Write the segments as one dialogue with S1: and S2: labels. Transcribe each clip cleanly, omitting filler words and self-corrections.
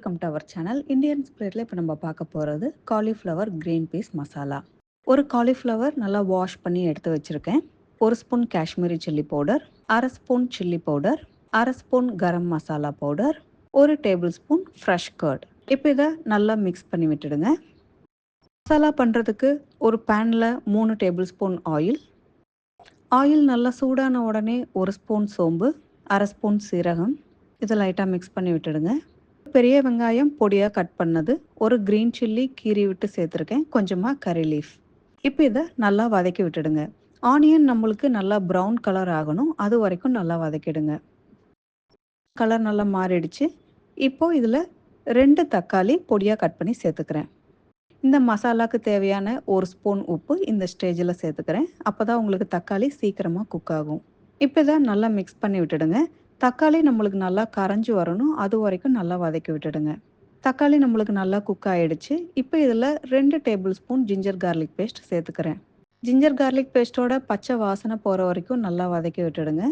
S1: Welcome to our channel. Indian ஸ்பிரிட்ல இப்போ நம்ம பார்க்க போகிறது காலிஃப்ளவர் கிரீன் பீஸ் மசாலா. ஒரு காலிஃப்ளவர் நல்லா வாஷ் பண்ணி எடுத்து வச்சுருக்கேன். 1 spoon Kashmiri chilli powder, 1/2 spoon chilli powder, 1/2 spoon garam masala powder, 1 table spoon fresh curd. இப்போ இதை நல்லா மிக்ஸ் பண்ணி விட்டுடுங்க. மசாலா பண்ணுறதுக்கு ஒரு பேனில் 3 டேபிள் ஸ்பூன் ஆயில். ஆயில் நல்லா சூடான உடனே 1 ஸ்பூன் சோம்பு, 1/2 ஸ்பூன் சீரகம் இதை லைட்டாக மிக்ஸ் பண்ணி விட்டுடுங்க. பெரிய வெங்காயம் பொடியாக கட் பண்ணது, ஒரு க்ரீன் சில்லி கீறி விட்டு சேர்த்துருக்கேன், கொஞ்சமாக கறி லீஃப். இப்போ இதை நல்லா வதக்கி விட்டுடுங்க. ஆனியன் நம்மளுக்கு நல்லா ப்ரௌன் கலர் ஆகணும், அது வரைக்கும் நல்லா வதக்கிடுங்க. கலர் நல்லா மாறிடுச்சு. இப்போது இதில் 2 தக்காளி பொடியாக கட் பண்ணி சேர்த்துக்கிறேன். இந்த மசாலாவுக்கு தேவையான 1 ஸ்பூன் உப்பு இந்த ஸ்டேஜில் சேர்த்துக்கிறேன். அப்போ தான் உங்களுக்கு தக்காளி சீக்கிரமாக குக் ஆகும். இப்போ இதை நல்லா மிக்ஸ் பண்ணி விட்டுடுங்க. தக்காளி நம்மளுக்கு நல்லா கரைஞ்சி வரணும், அது வரைக்கும் நல்லா வதக்கி விட்டுடுங்க. தக்காளி நம்மளுக்கு நல்லா குக் ஆகிடுச்சு. இப்போ இதில் 2 tablespoon ginger garlic paste சேர்த்துக்கிறேன். ஜிஞ்சர் கார்லிக் பேஸ்ட்டோட பச்சை வாசனை போகிற வரைக்கும் நல்லா வதக்கி விட்டுடுங்க.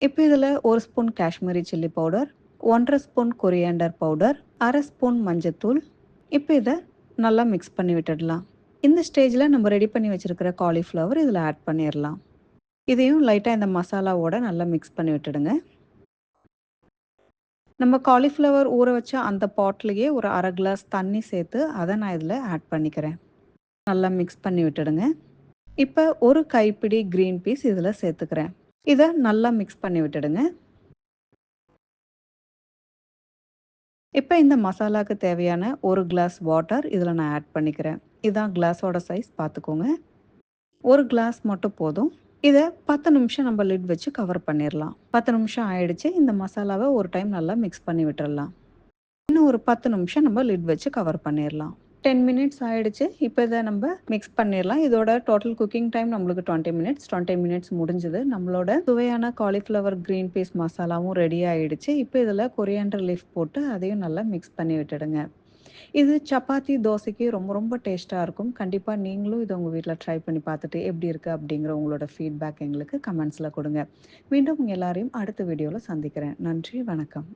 S1: இப்போ இதில் 1 spoon Kashmiri chilli powder, 1/2 spoon coriander powder, 1/2 spoon மஞ்சத்தூள். இப்போ இதை நல்லா மிக்ஸ் பண்ணி விட்டுடலாம். இந்த ஸ்டேஜில் நம்ம ரெடி பண்ணி வச்சுருக்கிற காலிஃப்ளவர் இதில் ஆட் பண்ணிடலாம். இதையும் லைட்டாக இந்த மசாலாவோட நல்லா மிக்ஸ் பண்ணி விட்டுடுங்க. நம்ம காலிஃப்ளவர் ஊற வச்ச அந்த பாட்லேயே ஒரு 1/2 கிளாஸ் தண்ணி சேர்த்து அதை நான் இதில் ஆட் பண்ணிக்கிறேன். நல்லா மிக்ஸ் பண்ணி விட்டுடுங்க. இப்போ ஒரு கைப்பிடி க்ரீன் பீஸ் இதில் சேர்த்துக்கிறேன். இதை நல்லா மிக்ஸ் பண்ணி விட்டுடுங்க. இப்போ இந்த மசாலாவுக்கு தேவையான 1 கிளாஸ் வாட்டர் இதில் நான் ஆட் பண்ணிக்கிறேன். இதுதான் கிளாஸோட சைஸ் பார்த்துக்கோங்க. 1 கிளாஸ் மட்டும் போதும். இதை 10 நிமிஷம் நம்ம லிட் வச்சு கவர் பண்ணிடலாம். 10 நிமிஷம் ஆயிடுச்சு. இந்த மசாலாவை ஒரு டைம் நல்லா மிக்ஸ் பண்ணி விட்டுடலாம். இன்னும் ஒரு 10 நிமிஷம் நம்ம லிட் வச்சு கவர் பண்ணிடலாம். 10 மினிட்ஸ் ஆயிடுச்சு. இப்போ இதை நம்ம மிக்ஸ் பண்ணிடலாம். இதோட டோட்டல் குக்கிங் டைம் நம்மளுக்கு 20 மினிட்ஸ். 20 மினிட்ஸ் முடிஞ்சது. நம்மளோட சுவையான காலிஃப்ளவர் க்ரீன் பீஸ் மசாலாவும் ரெடி ஆயிடுச்சு. இப்போ இதில் கொரியாண்டர் லீஃப் போட்டு அதையும் நல்லா மிக்ஸ் பண்ணி விட்டுடுங்க. இது சப்பாத்தி, தோசைக்கு ரொம்ப ரொம்ப டேஸ்ட்டாக இருக்கும். கண்டிப்பாக நீங்களும் இதை உங்கள் வீட்டில் ட்ரை பண்ணி பார்த்துட்டு எப்படி இருக்குது அப்படிங்கிற உங்களோட ஃபீட்பேக் எங்களுக்கு கமெண்ட்ஸில் கொடுங்க. மீண்டும் உங்கள் எல்லாரையும் அடுத்த வீடியோவில் சந்திக்கிறேன். நன்றி, வணக்கம்.